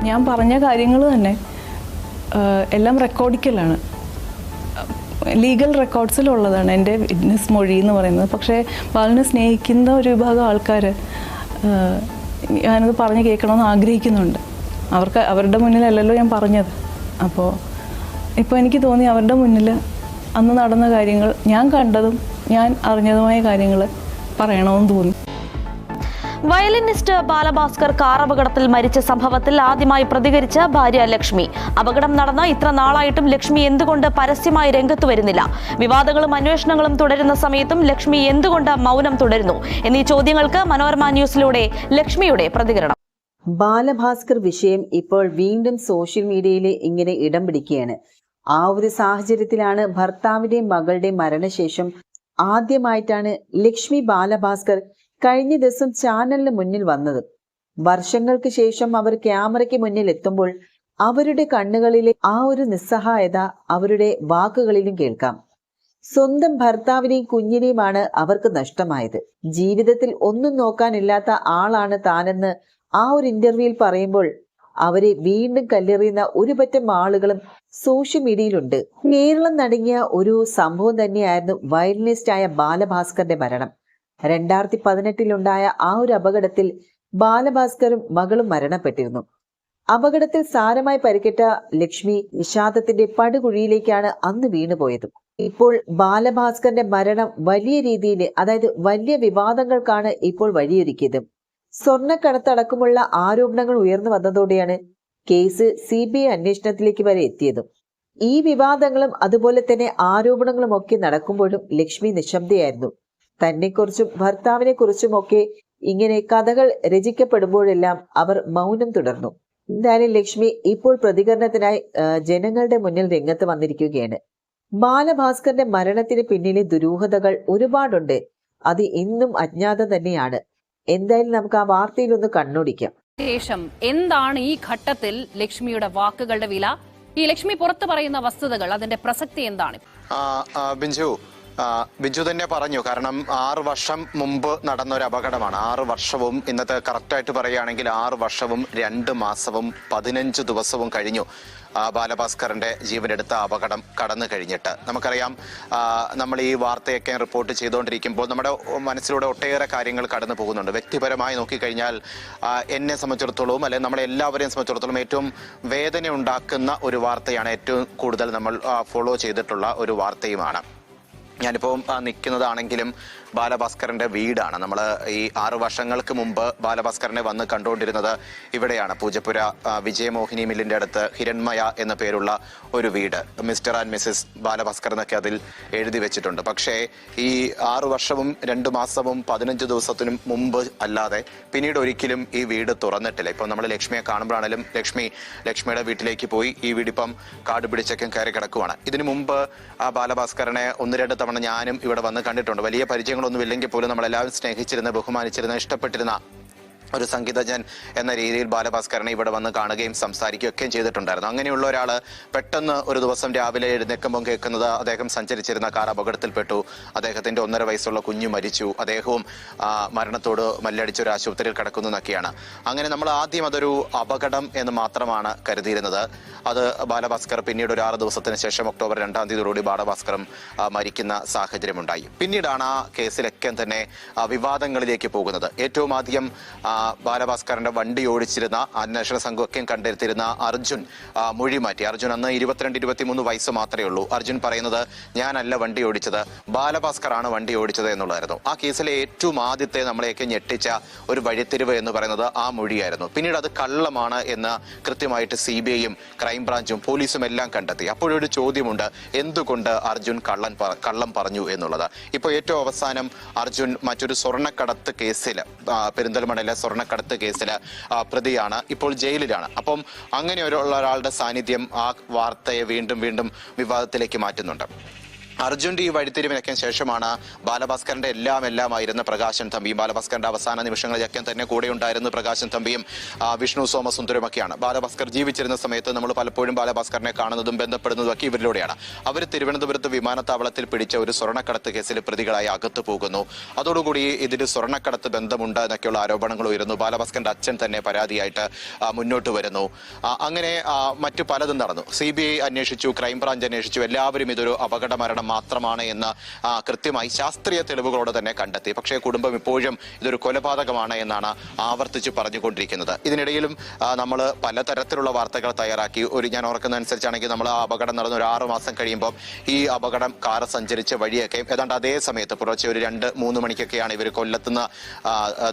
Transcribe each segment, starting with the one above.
ഞാൻ പറഞ്ഞ കാര്യങ്ങൾ തന്നെ എല്ലാം റെക്കോർഡിക്കലാണ്, ലീഗൽ റെക്കോർഡ്സിലുള്ളതാണ് എൻ്റെ വിറ്റ്നസ് മൊഴി എന്ന് പറയുന്നത്. പക്ഷേ ബാലനെ സ്നേഹിക്കുന്ന ഒരു വിഭാഗം ആൾക്കാർ ഞാനത് പറഞ്ഞ് കേൾക്കണമെന്ന് ആഗ്രഹിക്കുന്നുണ്ട്. അവരുടെ മുന്നിലല്ലല്ലോ ഞാൻ പറഞ്ഞത്. അപ്പോൾ ഇപ്പോൾ എനിക്ക് തോന്നി അവരുടെ മുന്നിൽ അന്ന് നടന്ന കാര്യങ്ങൾ, ഞാൻ കണ്ടതും ഞാൻ അറിഞ്ഞതുമായ കാര്യങ്ങൾ പറയണമെന്ന് തോന്നി. വയലിനിസ്റ്റ് ബാലഭാസ്കർ കാർ അപകടത്തിൽ മരിച്ച സംഭവത്തിൽ ആദ്യമായി പ്രതികരിച്ച ഭാര്യ ലക്ഷ്മി. അപകടം നടന്ന ഇത്ര നാളായിട്ടും ലക്ഷ്മി എന്തുകൊണ്ട് പരസ്യമായി രംഗത്ത് വരുന്നില്ല? വിവാദങ്ങളും അന്വേഷണങ്ങളും തുടരുന്ന സമയത്തും ലക്ഷ്മി എന്തുകൊണ്ട് മൗനം തുടരുന്നു? എന്നീ ചോദ്യങ്ങൾക്ക് മനോരമ ന്യൂസിലൂടെ ലക്ഷ്മിയുടെ പ്രതികരണം. ബാലഭാസ്കർ വിഷയം ഇപ്പോൾ വീണ്ടും സോഷ്യൽ മീഡിയയിൽ ഇങ്ങനെ ഇടം പിടിക്കുകയാണ്. ആ ഒരു സാഹചര്യത്തിലാണ് ഭർത്താവിന്റെയും മകളുടെയും മരണശേഷം ആദ്യമായിട്ടാണ് ലക്ഷ്മി ബാലഭാസ്കർ കഴിഞ്ഞ ദിവസം ചാനലിന് മുന്നിൽ വന്നത്. വർഷങ്ങൾക്ക് ശേഷം അവർ ക്യാമറയ്ക്ക് മുന്നിൽ എത്തുമ്പോൾ അവരുടെ കണ്ണുകളിലെ ആ ഒരു നിസ്സഹായത അവരുടെ വാക്കുകളിലും കേൾക്കാം. സ്വന്തം ഭർത്താവിനെയും കുഞ്ഞിനെയുമാണ് അവർക്ക് നഷ്ടമായത്. ജീവിതത്തിൽ ഒന്നും നോക്കാനില്ലാത്ത ആളാണ് താനെന്ന് ആ ഒരു ഇന്റർവ്യൂവിൽ പറയുമ്പോൾ അവരെ വീണ്ടും കല്ലെറിയുന്ന ഒരു പറ്റം ആളുകളും സോഷ്യൽ മീഡിയയിലുണ്ട്. കേരളം നടുങ്ങിയ ഒരു സംഭവം തന്നെയായിരുന്നു വയലിനിസ്റ്റായ ബാലഭാസ്കറിന്റെ മരണം. 2018 ആ ഒരു അപകടത്തിൽ ബാലഭാസ്കറും മകളും മരണപ്പെട്ടിരുന്നു. അപകടത്തിൽ സാരമായി പരിക്കേറ്റ ലക്ഷ്മി വിഷാദത്തിന്റെ പടുകുഴിയിലേക്കാണ് അന്ന് വീണുപോയത്. ഇപ്പോൾ ബാലഭാസ്കറിന്റെ മരണം വലിയ രീതിയിൽ, അതായത് വലിയ വിവാദങ്ങൾക്കാണ് ഇപ്പോൾ വഴിയൊരുക്കിയത്. സ്വർണ്ണക്കടത്തടക്കമുള്ള ആരോപണങ്ങൾ ഉയർന്നു വന്നതോടെയാണ് കേസ് CBI അന്വേഷണത്തിലേക്ക് വരെ എത്തിയത്. ഈ വിവാദങ്ങളും അതുപോലെ തന്നെ ആരോപണങ്ങളും ഒക്കെ നടക്കുമ്പോഴും ലക്ഷ്മി നിശബ്ദയായിരുന്നു. തന്നെക്കുറിച്ചും ഭർത്താവിനെ കുറിച്ചുമൊക്കെ ഇങ്ങനെ കഥകൾ രചിക്കപ്പെടുമ്പോഴെല്ലാം അവർ മൗനം തുടർന്നു. എന്തായാലും ലക്ഷ്മി ഇപ്പോൾ പ്രതികരണത്തിനായി ജനങ്ങളുടെ മുന്നിൽ രംഗത്ത് വന്നിരിക്കുകയാണ്. ബാലഭാസ്കറിന്റെ മരണത്തിന് പിന്നിലെ ദുരൂഹതകൾ ഒരുപാടുണ്ട്. അത് ഇന്നും അജ്ഞാതം തന്നെയാണ്. എന്തായാലും നമുക്ക് ആ വാർത്തയിൽ ഒന്ന് കണ്ണോടിക്കാം. ശേഷം എന്താണ് ഈ ഘട്ടത്തിൽ ലക്ഷ്മിയുടെ വാക്കുകളുടെ വില? ഈ ലക്ഷ്മി പുറത്തു പറയുന്ന വസ്തുതകൾ, അതിന്റെ പ്രസക്തി എന്താണ്? ബിജു തന്നെ പറഞ്ഞു. കാരണം 6 വർഷം മുമ്പ് നടന്ന ഒരു അപകടമാണ്. 6 വർഷവും ഇന്നത്തെ കറക്റ്റായിട്ട് പറയുകയാണെങ്കിൽ 6 വർഷവും 2 മാസവും 15 ദിവസവും കഴിഞ്ഞു ബാലഭാസ്കറിന്റെ ജീവനെടുത്ത അപകടം കടന്നു കഴിഞ്ഞിട്ട്. നമുക്കറിയാം, നമ്മൾ ഈ വാർത്തയൊക്കെ റിപ്പോർട്ട് ചെയ്തുകൊണ്ടിരിക്കുമ്പോൾ നമ്മുടെ മനസ്സിലൂടെ ഒട്ടേറെ കാര്യങ്ങൾ കടന്നു പോകുന്നുണ്ട്. വ്യക്തിപരമായി നോക്കിക്കഴിഞ്ഞാൽ എന്നെ സംബന്ധിച്ചിടത്തോളം, അല്ലെങ്കിൽ നമ്മളെല്ലാവരെയും സംബന്ധിച്ചിടത്തോളം ഏറ്റവും വേദന ഉണ്ടാക്കുന്ന ഒരു വാർത്തയാണ്, ഏറ്റവും കൂടുതൽ നമ്മൾ ഫോളോ ചെയ്തിട്ടുള്ള ഒരു വാർത്തയുമാണ്. ഞാനിപ്പോൾ നിൽക്കുന്നതാണെങ്കിലും ബാലഭാസ്കറിന്റെ വീടാണ്. നമ്മൾ ഈ 6 വർഷങ്ങൾക്ക് മുമ്പ് ബാലഭാസ്കറിനെ വന്ന് കണ്ടുകൊണ്ടിരുന്നത് ഇവിടെയാണ്. പൂജപ്പുര വിജയമോഹിനി മില്ലിന്റെ അടുത്ത് ഹിരൺമയ എന്ന പേരുള്ള ഒരു വീട്. മിസ്റ്റർ ആൻഡ് മിസ്സിസ് ബാലഭാസ്കർ എന്നൊക്കെ അതിൽ എഴുതി വെച്ചിട്ടുണ്ട്. പക്ഷേ ഈ 6 വർഷവും 2 മാസവും 15 ദിവസത്തിനും മുമ്പ് അല്ലാതെ പിന്നീട് ഒരിക്കലും ഈ വീട് തുറന്നിട്ടില്ല. ഇപ്പം നമ്മൾ ലക്ഷ്മിയെ കാണുമ്പോഴാണെങ്കിലും ലക്ഷ്മിയുടെ വീട്ടിലേക്ക് പോയി. ഈ വീടിപ്പം കാട് പിടിച്ചൊക്കെ കയറി കിടക്കുവാണ്. ഇതിനു മുമ്പ് ആ ബാലഭാസ്കറിനെ 1-2 തവണ ഞാനും ഇവിടെ വന്ന് കണ്ടിട്ടുണ്ട്. വലിയ പരിചയങ്ങളൊന്നും ഇല്ലെങ്കിൽ പോലും നമ്മളെല്ലാവരും സ്നേഹിച്ചിരുന്ന, ബഹുമാനിച്ചിരുന്ന, ഇഷ്ടപ്പെട്ടിരുന്ന ഒരു സംഗീതജ്ഞൻ എന്ന രീതിയിൽ ബാലഭാസ്കറിനെ ഇവിടെ വന്ന് കാണുകയും സംസാരിക്കുകയൊക്കെയും ചെയ്തിട്ടുണ്ടായിരുന്നു. അങ്ങനെയുള്ള ഒരാൾ പെട്ടെന്ന് ഒരു ദിവസം രാവിലെ എഴുന്നേൽക്കുമ്പോൾ കേൾക്കുന്നത് അദ്ദേഹം സഞ്ചരിച്ചിരുന്ന കാർ അപകടത്തിൽപ്പെട്ടു, അദ്ദേഹത്തിന്റെ 1.5 വയസ്സുള്ള കുഞ്ഞു മരിച്ചു, അദ്ദേഹവും മരണത്തോട് മല്ലടിച്ചൊരു ആശുപത്രിയിൽ കിടക്കുന്നു എന്നൊക്കെയാണ്. അങ്ങനെ നമ്മൾ ആദ്യം അതൊരു അപകടം എന്ന് മാത്രമാണ് കരുതിയിരുന്നത്. അത് ബാലഭാസ്കർ പിന്നീട് ഒരു 6 ദിവസത്തിന് ശേഷം ഒക്ടോബർ 2-ാം തീയതിയോടുകൂടി ബാലഭാസ്കറും മരിക്കുന്ന സാഹചര്യമുണ്ടായി. പിന്നീടാണ് ആ കേസിലൊക്കെ തന്നെ വിവാദങ്ങളിലേക്ക് പോകുന്നത്. ഏറ്റവും ആദ്യം ബാലഭാസ്കറിന്റെ വണ്ടി ഓടിച്ചിരുന്ന അന്വേഷണ സംഘമൊക്കെ കണ്ടെത്തിയിരുന്ന അർജുൻ മൊഴി മാറ്റി. അർജുൻ അന്ന് 22-23 വയസ്സ് മാത്രമേ ഉള്ളൂ. അർജുൻ പറയുന്നത് ഞാനല്ല വണ്ടി ഓടിച്ചത്, ബാലഭാസ്കർ ആണ് വണ്ടി ഓടിച്ചത് എന്നുള്ളതായിരുന്നു. ആ കേസിലെ ഏറ്റവും ആദ്യത്തെ നമ്മളെയൊക്കെ ഞെട്ടിച്ച ഒരു വഴിത്തിരിവ് എന്ന് പറയുന്നത് ആ മൊഴിയായിരുന്നു. പിന്നീട് അത് കള്ളമാണ് എന്ന് കൃത്യമായിട്ട് CBIയും ക്രൈംബ്രാഞ്ചും പോലീസും എല്ലാം കണ്ടെത്തി. അപ്പോഴൊരു ചോദ്യമുണ്ട്, എന്തുകൊണ്ട് അർജുൻ കള്ളം പറഞ്ഞു എന്നുള്ളത്. ഇപ്പോൾ ഏറ്റവും അവസാനം അർജുൻ മറ്റൊരു സ്വർണ്ണക്കടത്ത് കേസിൽ, പെരിന്തൽമണ്ണയിലെ സ്വർണ്ണക്കടത്ത് കേസിൽ പ്രതിയാണ്, ഇപ്പോൾ ജയിലിലാണ്. അപ്പം അങ്ങനെ ഒരാളുടെ സാന്നിധ്യം ആ വാർത്തയെ വീണ്ടും വിവാദത്തിലേക്ക് മാറ്റുന്നുണ്ട്. അർജുന്റെ ഈ വഴിത്തിരിവിനൊക്കെ ശേഷമാണ് ബാലഭാസ്കറിന്റെ എല്ലാമായിരുന്ന പ്രകാശൻ തമ്പിയും ബാലഭാസ്കറിന്റെ അവസാന നിമിഷങ്ങളിലൊക്കെ തന്നെ കൂടെ ഉണ്ടായിരുന്ന പ്രകാശൻ തമ്പിയും വിഷ്ണു സോമസുന്ദരമൊക്കെയാണ്. ബാലഭാസ്കർ ജീവിച്ചിരുന്ന സമയത്ത് നമ്മൾ പലപ്പോഴും ബാലഭാസ്കറിനെ കാണുന്നതും ബന്ധപ്പെടുന്നതും ഒക്കെ ഇവരിലൂടെയാണ്. അവർ തിരുവനന്തപുരത്ത് വിമാനത്താവളത്തിൽ പിടിച്ച ഒരു സ്വർണ്ണക്കടത്ത് കേസിൽ പ്രതികളായി അകത്തു പോകുന്നു. അതോടുകൂടി ഇതിന് സ്വർണ്ണക്കടത്ത് ബന്ധമുണ്ട് എന്നൊക്കെയുള്ള ആരോപണങ്ങൾ ഉയരുന്നു. ബാലഭാസ്കറിന്റെ അച്ഛൻ തന്നെ പരാതിയായിട്ട് മുന്നോട്ട് വരുന്നു. അങ്ങനെ മറ്റു പലതും നടന്നു. CBI അന്വേഷിച്ചു, ക്രൈംബ്രാഞ്ച് അന്വേഷിച്ചു. എല്ലാവരും ഇതൊരു അപകട മരണം മാത്രമാണ് എന്ന് കൃത്യമായി ശാസ്ത്രീയ തെളിവുകളോടെ തന്നെ കണ്ടെത്തി. പക്ഷേ കുടുംബം ഇപ്പോഴും ഇതൊരു കൊലപാതകമാണ് എന്നാണ് ആവർത്തിച്ച് പറഞ്ഞുകൊണ്ടിരിക്കുന്നത്. ഇതിനിടയിലും നമ്മൾ പലതരത്തിലുള്ള വാർത്തകൾ തയ്യാറാക്കി. ഞാൻ ഓർക്കുന്ന അനുസരിച്ചാണെങ്കിൽ നമ്മൾ ആ അപകടം നടന്ന ഒരു 6 മാസം കഴിയുമ്പോൾ ഈ അപകടം കാർ സഞ്ചരിച്ച വഴിയൊക്കെ ഏതാണ്ട് അതേ സമയത്ത് പുലർച്ചെ ഒരു 2-3 മണിക്കൊക്കെയാണ് ഇവർ കൊല്ലത്തുനിന്ന്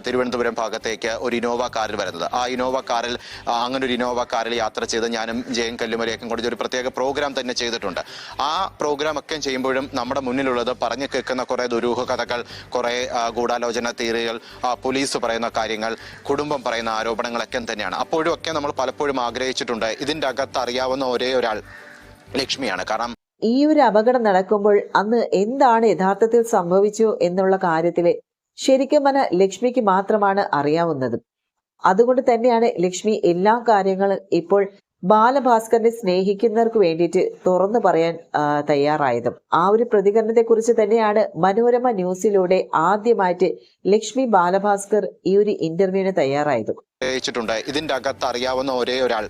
തിരുവനന്തപുരം ഭാഗത്തേക്ക് ഒരു ഇനോവ കാറിൽ വരുന്നത്. ആ ഇനോവ കാറിൽ അങ്ങനെ ഒരു ഇനോവ കാറിൽ യാത്ര ചെയ്ത് ഞാനും ജയൻ കല്ലുമലയൊക്കെ കൂടി ഒരു പ്രത്യേക പ്രോഗ്രാം തന്നെ ചെയ്തിട്ടുണ്ട്. ആ പ്രോഗ്രാം ഒക്കെ ചെയ്യുമ്പോഴും നമ്മുടെ മുന്നിലുള്ളത് പറഞ്ഞു കേൾക്കുന്ന കുറെ ദുരൂഹ കഥകൾ, കുറെ ഗൂഢാലോചന തിയറികൾ, പോലീസ് പറയുന്ന കാര്യങ്ങൾ, കുടുംബം പറയുന്ന ആരോപണങ്ങളൊക്കെ തന്നെയാണ്. അപ്പോഴും ഒക്കെ നമ്മൾ പലപ്പോഴും ആഗ്രഹിച്ചിട്ടുണ്ട് ഇതിന്റെ അകത്ത് അറിയാവുന്ന ഒരേ ഒരാൾ ലക്ഷ്മിയാണ്. കാരണം ഈ ഒരു അപകടം നടക്കുമ്പോൾ അന്ന് എന്താണ് യഥാർത്ഥത്തിൽ സംഭവിച്ചു എന്നുള്ള കാര്യത്തില് ശരിക്കും പറഞ്ഞാൽ ലക്ഷ്മിക്ക് മാത്രമാണ് അറിയാവുന്നത്. അതുകൊണ്ട് തന്നെയാണ് ലക്ഷ്മി എല്ലാ കാര്യങ്ങളും ഇപ്പോൾ ബാലഭാസ്കറിനെ സ്നേഹിക്കുന്നവർക്ക് വേണ്ടിയിട്ട് തുറന്നു പറയാൻ തയ്യാറായതും. ആ ഒരു പ്രതികരണത്തെ കുറിച്ച് തന്നെയാണ് മനോരമ ന്യൂസിലൂടെ ആദ്യമായിട്ട് ലക്ഷ്മി ബാലഭാസ്കർ ഈ ഒരു ഇന്റർവ്യൂവിന് തയ്യാറായതും. ഇതിന്റെ അകത്ത് അറിയാവുന്ന ഒരേ ഒരാൾ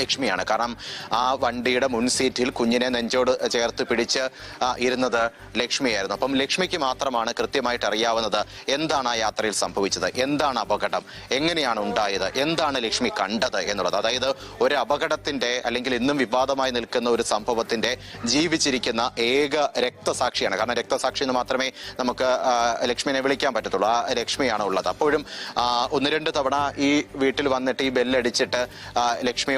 ലക്ഷ്മിയാണ്. കാരണം ആ വണ്ടിയുടെ മുൻ സീറ്റിൽ കുഞ്ഞിനെ നെഞ്ചോട് ചേർത്ത് പിടിച്ച് ഇരുന്നത് ലക്ഷ്മിയായിരുന്നു. അപ്പം ലക്ഷ്മിക്ക് മാത്രമാണ് കൃത്യമായിട്ട് അറിയാവുന്നത് എന്താണ് ആ യാത്രയിൽ സംഭവിച്ചത്, എന്താണ് അപകടം, എങ്ങനെയാണ് ഉണ്ടായത്, എന്താണ് ലക്ഷ്മി കണ്ടത് എന്നുള്ളത്. അതായത് ഒരു അപകടത്തിന്റെ അല്ലെങ്കിൽ ഇന്നും വിവാദമായി നിൽക്കുന്ന ഒരു സംഭവത്തിന്റെ ജീവിച്ചിരിക്കുന്ന ഏക രക്തസാക്ഷിയാണ്. കാരണം രക്തസാക്ഷി എന്ന് മാത്രമേ നമുക്ക് ലക്ഷ്മിനെ വിളിക്കാൻ പറ്റത്തുള്ളൂ. ആ ലക്ഷ്മിയാണ് ഉള്ളത്. അപ്പോഴും 1-2 തവണ ഈ വീട്ടിൽ വന്നിട്ട് ഈ ബെല്ലടിച്ചിട്ട് ലക്ഷ്മി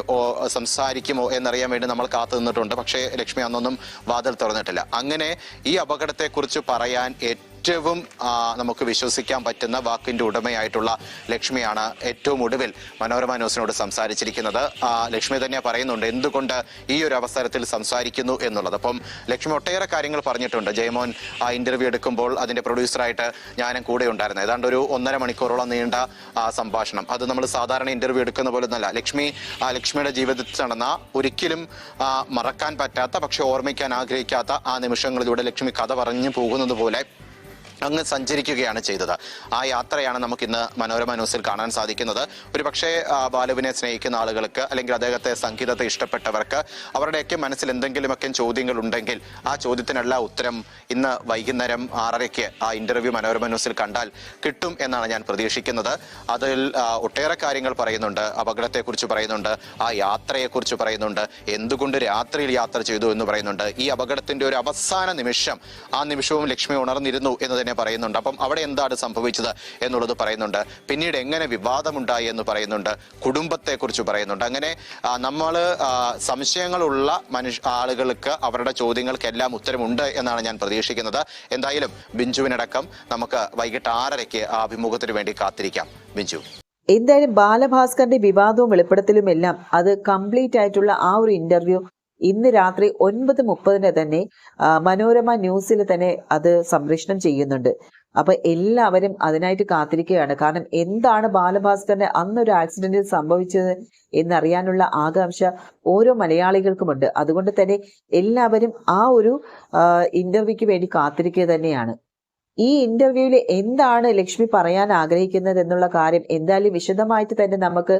സംസാരിക്കുമോ എന്നറിയാൻ വേണ്ടി നമ്മൾ കാത്തു നിന്നിട്ടുണ്ട്. പക്ഷേ ലക്ഷ്മി അന്നൊന്നും വാതിൽ തുറന്നിട്ടില്ല. അങ്ങനെ ഈ അപകടത്തെക്കുറിച്ച് പറയാൻ ഏറ്റവും നമുക്ക് വിശ്വസിക്കാൻ പറ്റുന്ന വാക്കിന്റെ ഉടമയായിട്ടുള്ള ലക്ഷ്മിയാണ് ഏറ്റവും ഒടുവിൽ മനോരമ ന്യൂസിനോട് സംസാരിച്ചിരിക്കുന്നത്. ലക്ഷ്മി തന്നെ പറയുന്നുണ്ട് എന്തുകൊണ്ട് ഈ ഒരു അവസരത്തിൽ സംസാരിക്കുന്നു എന്നുള്ളത്. അപ്പം ലക്ഷ്മി ഒട്ടേറെ കാര്യങ്ങൾ പറഞ്ഞിട്ടുണ്ട്. ജയമോൻ ആ ഇന്റർവ്യൂ എടുക്കുമ്പോൾ അതിന്റെ പ്രൊഡ്യൂസറായിട്ട് ഞാനും കൂടെ ഉണ്ടായിരുന്നു. ഏതാണ്ട് ഒരു 1.5 മണിക്കൂറോളം നീണ്ട സംഭാഷണം. അത് നമ്മൾ സാധാരണ ഇന്റർവ്യൂ എടുക്കുന്ന പോലെ ഒന്നല്ല. ലക്ഷ്മിയുടെ ജീവിതത്തിൽ നടന്ന ഒരിക്കലും മറക്കാൻ പറ്റാത്ത പക്ഷെ ഓർമ്മിക്കാൻ ആഗ്രഹിക്കാത്ത ആ നിമിഷങ്ങളിലൂടെ ലക്ഷ്മി കഥ പറഞ്ഞു പോകുന്നത് പോലെ അങ്ങ് സഞ്ചരിക്കുകയാണ് ചെയ്തത്. ആ യാത്രയാണ് നമുക്കിന്ന് മനോരമ ന്യൂസിൽ കാണാൻ സാധിക്കുന്നത്. ഒരു പക്ഷേ ബാലുവിനെ സ്നേഹിക്കുന്ന ആളുകൾക്ക് അല്ലെങ്കിൽ അദ്ദേഹത്തെ സംഗീതത്തെ ഇഷ്ടപ്പെട്ടവർക്ക് അവരുടെയൊക്കെ മനസ്സിൽ എന്തെങ്കിലുമൊക്കെ ചോദ്യങ്ങൾ ഉണ്ടെങ്കിൽ ആ ചോദ്യത്തിനുള്ള ഉത്തരം ഇന്ന് വൈകുന്നേരം 6:30 ആ ഇന്റർവ്യൂ മനോരമ ന്യൂസിൽ കണ്ടാൽ കിട്ടും എന്നാണ് ഞാൻ പ്രതീക്ഷിക്കുന്നത്. അതിൽ ഒട്ടേറെ കാര്യങ്ങൾ പറയുന്നുണ്ട്. അപകടത്തെക്കുറിച്ച് പറയുന്നുണ്ട്, ആ യാത്രയെക്കുറിച്ച് പറയുന്നുണ്ട്, എന്തുകൊണ്ട് രാത്രിയിൽ യാത്ര ചെയ്തു എന്ന് പറയുന്നുണ്ട്. ഈ അപകടത്തിന്റെ ഒരു അവസാന നിമിഷം, ആ നിമിഷവും ലക്ഷ്മി ഉണർന്നിരുന്നു എന്ന് പറയുന്നുണ്ട്. അപ്പം അവിടെ എന്താണ് സംഭവിച്ചത് എന്നുള്ളത് പറയുന്നുണ്ട്. പിന്നീട് എങ്ങനെ വിവാദമുണ്ടായി എന്ന് പറയുന്നുണ്ട്. കുടുംബത്തെക്കുറിച്ച് പറയുന്നുണ്ട്. അങ്ങനെ നമ്മൾ സംശയങ്ങളുള്ള ആളുകൾക്ക് അവരുടെ ചോദ്യങ്ങൾക്കെല്ലാം ഉത്തരമുണ്ട് എന്നാണ് ഞാൻ പ്രതീക്ഷിക്കുന്നത്. എന്തായാലും ബിഞ്ചുവിനടക്കം നമുക്ക് വൈകിട്ട് 6:30 ആ അഭിമുഖത്തിന് വേണ്ടി കാത്തിരിക്കാം. ബിഞ്ചു, എന്തായാലും ബാലഭാസ്കറിന്റെ വിവാദവും വെളിപ്പെടുത്തലും എല്ലാം അത് കംപ്ലീറ്റ് ആയിട്ടുള്ള ആ ഒരു ഇന്റർവ്യൂ ഇന്ന് രാത്രി 9:30 തന്നെ മനോരമ ന്യൂസിൽ തന്നെ അത് സംപ്രേഷണം ചെയ്യുന്നുണ്ട്. അപ്പൊ എല്ലാവരും അതിനായിട്ട് കാത്തിരിക്കുകയാണ്. കാരണം എന്താണ് ബാലഭാസ്കറിന് അന്നൊരു ആക്സിഡന്റിൽ സംഭവിച്ചത് എന്നറിയാനുള്ള ആകാംക്ഷ ഓരോ മലയാളികൾക്കുമുണ്ട്. അതുകൊണ്ട് തന്നെ എല്ലാവരും ആ ഒരു ഇന്റർവ്യൂക്ക് വേണ്ടി കാത്തിരിക്കുക തന്നെയാണ്. ഈ ഇന്റർവ്യൂവിൽ എന്താണ് ലക്ഷ്മി പറയാൻ ആഗ്രഹിക്കുന്നത് എന്നുള്ള കാര്യം എന്തായാലും വിശദമായിട്ട് തന്നെ നമുക്ക്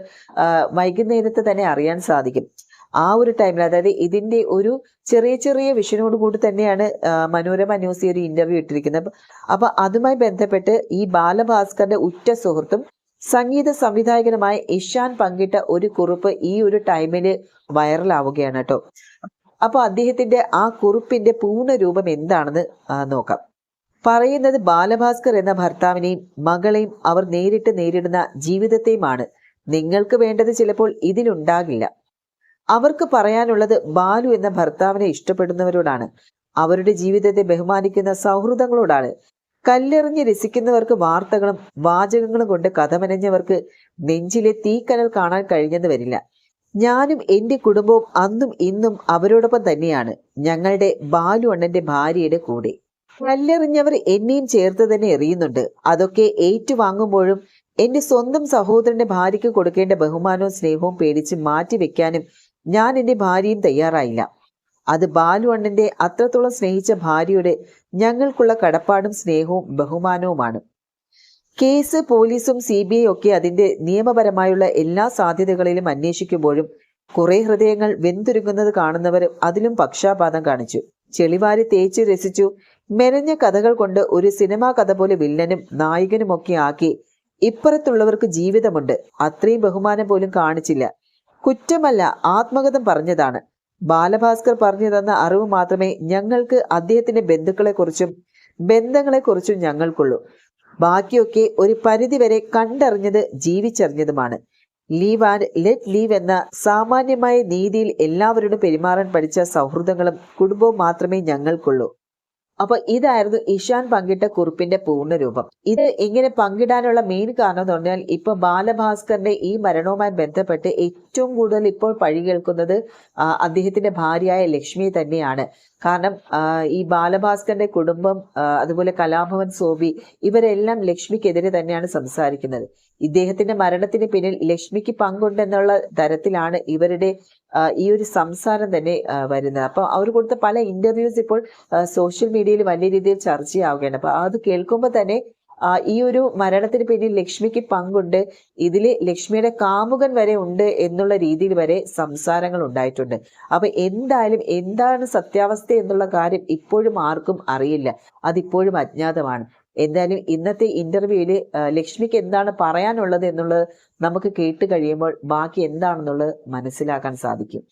വൈകുന്നേരത്ത് തന്നെ അറിയാൻ സാധിക്കും. ആ ഒരു ടൈമിൽ, അതായത് ഇതിന്റെ ഒരു ചെറിയ വിഷനോട് കൂടി തന്നെയാണ് മനോരമ ന്യൂസ് ഈ ഒരു ഇന്റർവ്യൂ ഇട്ടിരിക്കുന്നത്. അപ്പൊ അതുമായി ബന്ധപ്പെട്ട് ഈ ബാലഭാസ്കറിന്റെ ഉറ്റ സുഹൃത്തും സംഗീത സംവിധായകനുമായ ഇഷാൻ പങ്കിട്ട ഒരു കുറിപ്പ് ഈ ഒരു ടൈമില് വൈറലാവുകയാണ് കേട്ടോ. അപ്പൊ അദ്ദേഹത്തിന്റെ ആ കുറിപ്പിന്റെ പൂർണ്ണ രൂപം എന്താണെന്ന് നോക്കാം. പറയുന്നത് ബാലഭാസ്കർ എന്ന ഭർത്താവിനെയും മകളെയും അവർ നേരിടുന്ന ജീവിതത്തെയുമാണ്. നിങ്ങൾക്ക് വേണ്ടത് ചിലപ്പോൾ ഇതിലുണ്ടാകില്ല. അവർക്ക് പറയാനുള്ളത് ബാലു എന്ന ഭർത്താവിനെ ഇഷ്ടപ്പെടുന്നവരോടാണ്, അവരുടെ ജീവിതത്തെ ബഹുമാനിക്കുന്ന സൗഹൃദങ്ങളോടാണ്. കല്ലെറിഞ്ഞ് രസിക്കുന്നവർക്ക് വാർത്തകളും വാചകങ്ങളും കൊണ്ട് കഥ മെനഞ്ഞവർക്ക് നെഞ്ചിലെ തീക്കനൽ കാണാൻ കഴിഞ്ഞെന്ന് വരില്ല. ഞാനും എൻ്റെ കുടുംബവും അന്നും ഇന്നും അവരോടൊപ്പം തന്നെയാണ്, ഞങ്ങളുടെ ബാലു അണ്ണന്റെ ഭാര്യയുടെ കൂടെ. കല്ലെറിഞ്ഞവർ എന്നെയും ചേർത്ത് തന്നെ എറിയുന്നുണ്ട്. അതൊക്കെ ഏറ്റുവാങ്ങുമ്പോഴും എന്റെ സ്വന്തം സഹോദരന്റെ ഭാര്യയ്ക്ക് കൊടുക്കേണ്ട ബഹുമാനവും സ്നേഹവും പേടിച്ച് മാറ്റിവെക്കാനും ഞാൻ എൻ്റെ ഭാര്യയും തയ്യാറായില്ല. അത് ബാലു അണ്ണന്റെ അത്രത്തോളം സ്നേഹിച്ച ഭാര്യയുടെ ഞങ്ങൾക്കുള്ള കടപ്പാടും സ്നേഹവും ബഹുമാനവുമാണ്. കേസ് പോലീസും CBI ഒക്കെ അതിന്റെ നിയമപരമായുള്ള എല്ലാ സാധ്യതകളിലും അന്വേഷിക്കുമ്പോഴും കുറെ ഹൃദയങ്ങൾ വെന്തുരുങ്ങുന്നത് കാണുന്നവർ അതിലും പക്ഷാപാതം കാണിച്ചു. ചെളിവാരി തേച്ച് രസിച്ചു മെനഞ്ഞ കഥകൾ കൊണ്ട് ഒരു സിനിമാ കഥ പോലെ വില്ലനും നായകനുമൊക്കെ ആക്കി ഇപ്പുറത്തുള്ളവർക്ക് ജീവിതമുണ്ട്. അത്രയും ബഹുമാനം പോലും കാണിച്ചില്ല. കുറ്റമല്ല, ആത്മകഥം പറഞ്ഞതാണ്. ബാലഭാസ്കർ പറഞ്ഞു തന്ന അറിവ് മാത്രമേ ഞങ്ങൾക്ക് അദ്ദേഹത്തിന്റെ ബന്ധുക്കളെക്കുറിച്ചും ബന്ധങ്ങളെക്കുറിച്ചും ഞങ്ങൾക്കുള്ളൂ. ബാക്കിയൊക്കെ ഒരു പരിധിവരെ കണ്ടറിഞ്ഞത് ജീവിച്ചറിഞ്ഞതുമാണ്. ലീവ് ആൻഡ് ലെറ്റ് ലീവ് എന്ന സാമാന്യമായ നീതിയിൽ എല്ലാവരോടും പെരുമാറാൻ പഠിച്ച സൗഹൃദങ്ങളും കുടുംബവും മാത്രമേ ഞങ്ങൾക്കുള്ളൂ. അപ്പൊ ഇതായിരുന്നു ഇഷാൻ പങ്കിട്ട കുറിപ്പിന്റെ പൂർണ്ണരൂപം. ഇത് ഇങ്ങനെ പങ്കിടാനുള്ള മെയിൻ കാരണം എന്ന് പറഞ്ഞാൽ ഇപ്പൊ ബാലഭാസ്കറിന്റെ ഈ മരണവുമായി ബന്ധപ്പെട്ട് ഏറ്റവും കൂടുതൽ ഇപ്പോൾ പഴി കേൾക്കുന്നത് അദ്ദേഹത്തിന്റെ ഭാര്യയായ ലക്ഷ്മിയെ തന്നെയാണ്. കാരണം ഈ ബാലഭാസ്കറിന്റെ കുടുംബം അതുപോലെ കലാഭവൻ സോബി ഇവരെല്ലാം ലക്ഷ്മിക്കെതിരെ തന്നെയാണ് സംസാരിക്കുന്നത്. ഇദ്ദേഹത്തിന്റെ മരണത്തിന് പിന്നിൽ ലക്ഷ്മിക്ക് പങ്കുണ്ടെന്നുള്ള തരത്തിലാണ് ഇവരുടെ ഈ ഒരു സംസാരം തന്നെ വരുന്നത്. അപ്പൊ അവർ കൊടുത്ത പല ഇന്റർവ്യൂസ് ഇപ്പോൾ സോഷ്യൽ മീഡിയയിൽ വലിയ രീതിയിൽ ചർച്ചയാവുകയാണ്. അപ്പൊ അത് കേൾക്കുമ്പോൾ തന്നെ ഈ ഒരു മരണത്തിന് പിന്നിൽ ലക്ഷ്മിക്ക് പങ്കുണ്ട്, ഇതില് ലക്ഷ്മിയുടെ കാമുകൻ വരെ ഉണ്ട് എന്നുള്ള രീതിയിൽ വരെ സംസാരങ്ങൾ ഉണ്ടായിട്ടുണ്ട്. അപ്പൊ എന്തായാലും എന്താണ് സത്യാവസ്ഥ എന്നുള്ള കാര്യം ഇപ്പോഴും ആർക്കും അറിയില്ല, അതിപ്പോഴും അജ്ഞാതമാണ്. എന്തായാലും ഇന്നത്തെ ഇന്റർവ്യൂവില് ലക്ഷ്മിക്ക് എന്താണ് പറയാനുള്ളത് എന്നുള്ളത് നമുക്ക് കേട്ട് കഴിയുമ്പോൾ ബാക്കി എന്താണെന്നുള്ളത് മനസ്സിലാക്കാൻ സാധിക്കും.